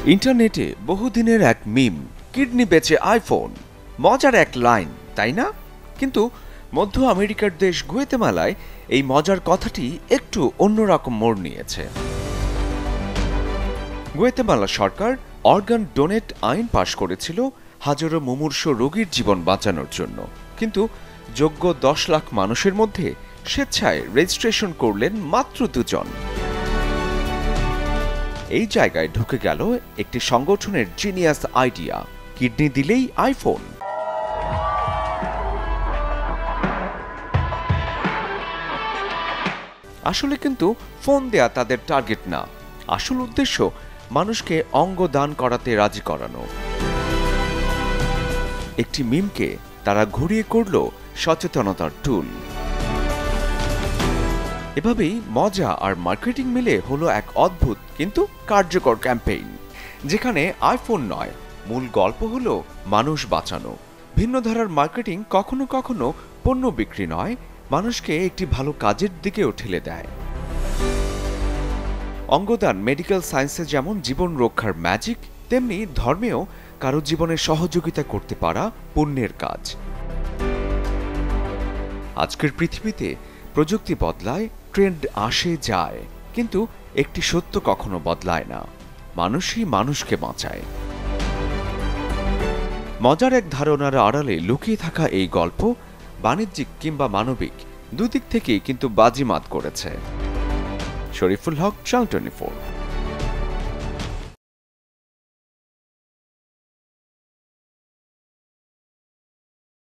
ইন্টারনেটে বহুদিনের এক মিম, কিডনি বেচে আইফোন। মজার এক লাইন, তাই না? কিন্তু মধ্য আমেরিকার দেশ গুয়েতেমালায় এই মজার কথাটি একটু অন্যরকম মোড় নিয়েছে। গুয়েতেমালা সরকার অর্গান ডোনেট আইন পাশ করেছিল হাজারো মুমূর্ষু রোগীর জীবন বাঁচানোর জন্য, কিন্তু যোগ্য 10 লাখ মানুষের মধ্যে স্বেচ্ছায় রেজিস্ট্রেশন করলেন মাত্র 2 জন। এই জায়গায় ঢুকে গেল একটি সংগঠনের জিনিয়াস আইডিয়া, কিডনি দিলেই আইফোন। আসলে কিন্তু ফোন দেয়া তাদের টার্গেট না, আসল উদ্দেশ্য মানুষকে অঙ্গ দান করাতে রাজি করানো। একটি মিমকে তারা ঘুরিয়ে করল সচেতনতার টুল। এভাবেই মজা আর মার্কেটিং মিলে হলো এক অদ্ভুত কিন্তু কার্যকর ক্যাম্পেইন, যেখানে আইফোন নয়, মূল গল্প হলো মানুষ বাঁচানো। ভিন্ন ধারার মার্কেটিং কখনো কখনো পণ্য বিক্রি নয়, মানুষকে একটি ভালো কাজের দিকেও ঠেলে দেয়। অঙ্গদান মেডিকেল সায়েন্সে যেমন জীবন রক্ষার ম্যাজিক, তেমনি ধর্মেও কারো জীবনে সহযোগিতা করতে পারা পুণ্যের কাজ। আজকের পৃথিবীতে প্রযুক্তি বদলায়, ট্রেন্ড আসে যায়, কিন্তু একটি সত্য কখনো বদলায় না, মানুষই মানুষকে বাঁচায়। মজার এক ধারণার আড়ালে লুকিয়ে থাকা এই গল্প বাণিজ্যিক কিংবা মানবিক দুদিক থেকেই কিন্তু বাজিমাত করেছে। শরীফুল হক, চ্যানেল 24।